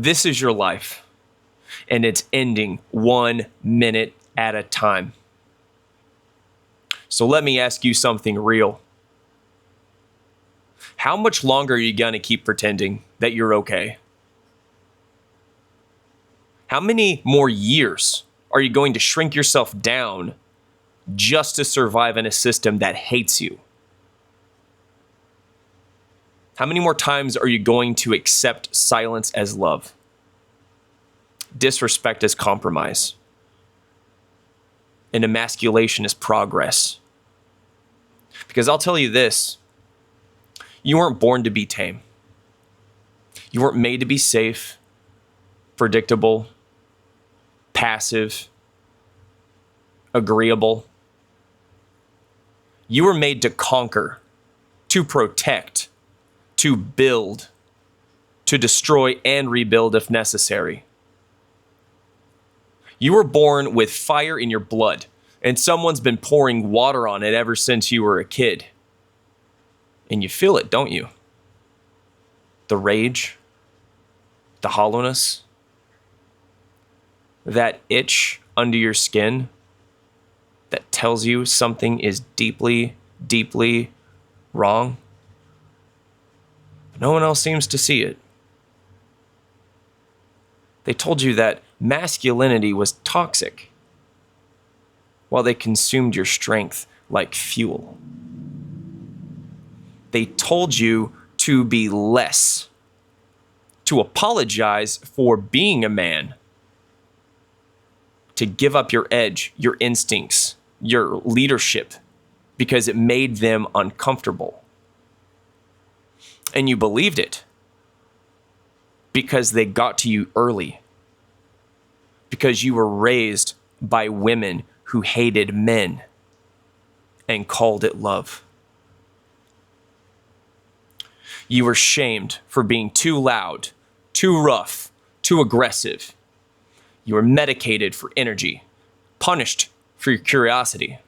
This is your life, and it's ending 1 minute at a time. So let me ask you something real. How much longer are you going to keep pretending that you're okay? How many more years are you going to shrink yourself down just to survive in a system that hates you? How many more times are you going to accept silence as love? Disrespect as compromise? And emasculation as progress? Because I'll tell you this, you weren't born to be tame. You weren't made to be safe, predictable, passive, agreeable. You were made to conquer, to protect, to build, to destroy and rebuild if necessary. You were born with fire in your blood, and someone's been pouring water on it ever since you were a kid. And you feel it, don't you? The rage, the hollowness, that itch under your skin that tells you something is deeply, deeply wrong. But no one else seems to see it. They told you that masculinity was toxic while they consumed your strength like fuel. They told you to be less, to apologize for being a man, to give up your edge, your instincts, your leadership, because it made them uncomfortable. And you believed it because they got to you early, because you were raised by women who hated men and called it love. You were shamed for being too loud, too rough, too aggressive. You were medicated for energy, punished for your curiosity,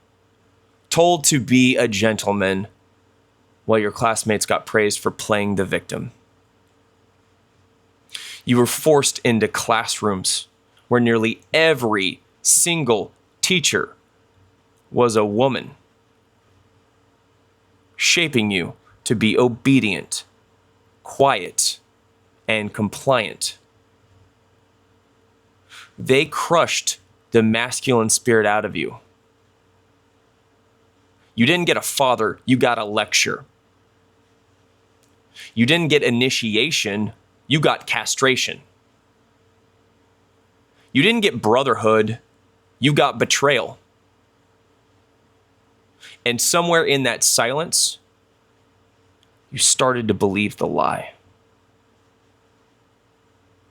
told to be a gentleman while your classmates got praised for playing the victim. You were forced into classrooms where nearly every single teacher was a woman, shaping you to be obedient, quiet, and compliant. They crushed the masculine spirit out of you. You didn't get a father, you got a lecture. You didn't get initiation, you got castration. You didn't get brotherhood, you got betrayal. And somewhere in that silence, you started to believe the lie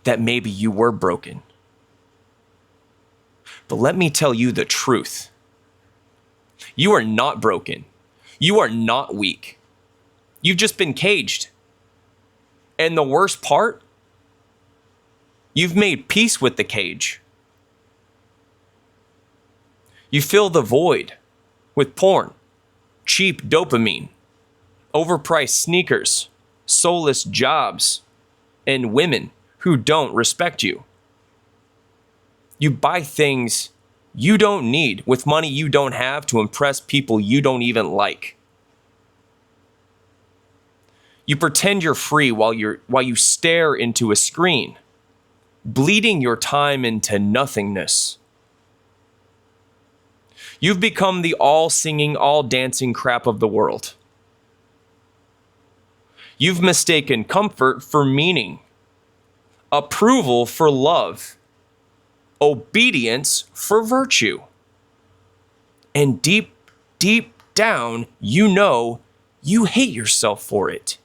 that maybe you were broken. But let me tell you the truth. You are not broken. You are not weak. You've just been caged. And the worst part, you've made peace with the cage. You fill the void with porn, cheap dopamine, overpriced sneakers, soulless jobs, and women who don't respect you. You buy things you don't need with money you don't have to impress people you don't even like. You pretend you're free while you stare into a screen, bleeding your time into nothingness. You've become the all-singing, all-dancing crap of the world. You've mistaken comfort for meaning, approval for love, obedience for virtue. And deep, deep down, you know you hate yourself for it.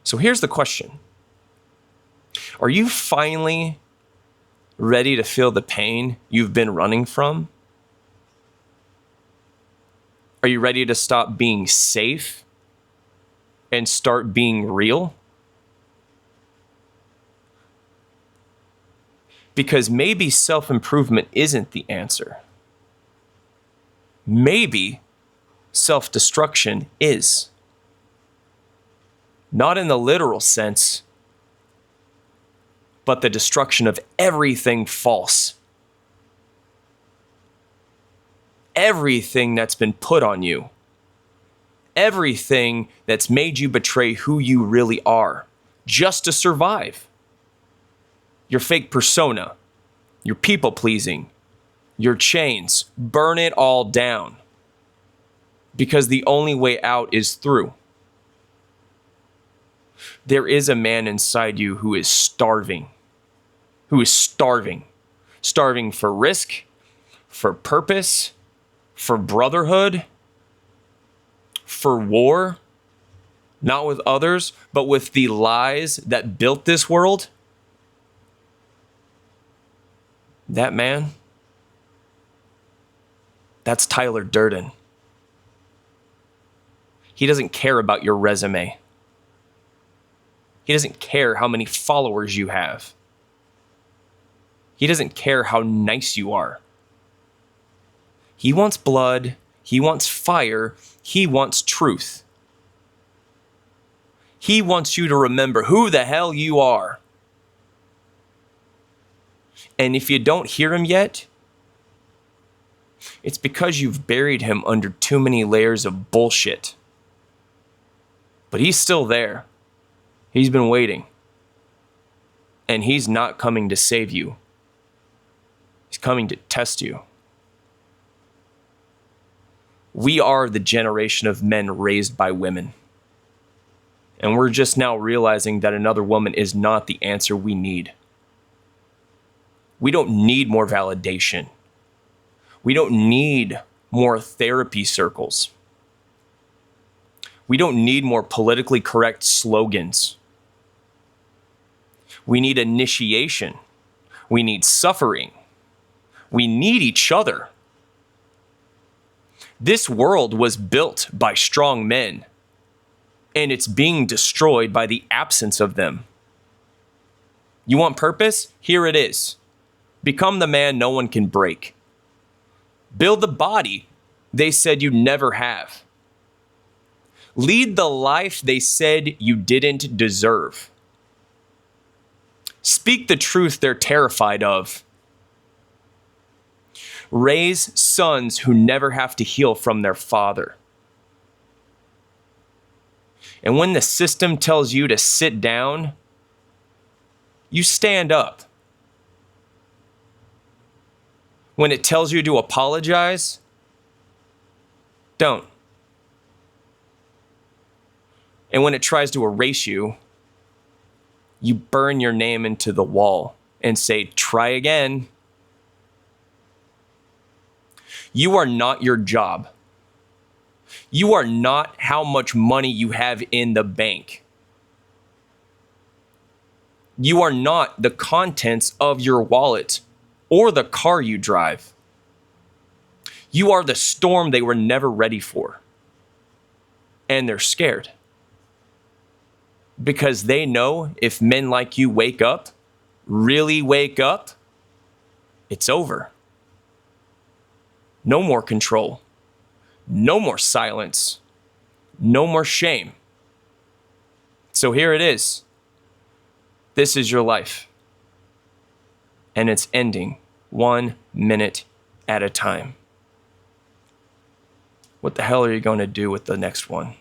So here's the question. Are you finally ready to feel the pain you've been running from? Are you ready to stop being safe and start being real? Because maybe self-improvement isn't the answer. Maybe self-destruction is. Not in the literal sense, but the destruction of everything false. Everything that's been put on you. Everything that's made you betray who you really are just to survive. Your fake persona, your people pleasing, your chains, burn it all down. Because the only way out is through. There is a man inside you who is starving. Starving for risk, for purpose, for brotherhood, for war, not with others, but with the lies that built this world. That man, that's Tyler Durden. He doesn't care about your resume. He doesn't care how many followers you have. He doesn't care how nice you are. He wants blood. He wants fire. He wants truth. He wants you to remember who the hell you are. And if you don't hear him yet, it's because you've buried him under too many layers of bullshit. But he's still there. He's been waiting. And he's not coming to save you. He's coming to test you. We are the generation of men raised by women. And we're just now realizing that another woman is not the answer we need. We don't need more validation. We don't need more therapy circles. We don't need more politically correct slogans. We need initiation. We need suffering. We need each other. This world was built by strong men, and it's being destroyed by the absence of them. You want purpose? Here it is. Become the man no one can break. Build the body they said you'd never have. Lead the life they said you didn't deserve. Speak the truth they're terrified of. Raise sons who never have to heal from their father. And when the system tells you to sit down, you stand up. When it tells you to apologize, don't. And when it tries to erase you, you burn your name into the wall and say, try again. You are not your job. You are not how much money you have in the bank. You are not the contents of your wallet or the car you drive. You are the storm they were never ready for. And they're scared. Because they know if men like you wake up, really wake up, it's over. No more control. No more silence. No more shame. So here it is. This is your life. And it's ending 1 minute at a time. What the hell are you going to do with the next one?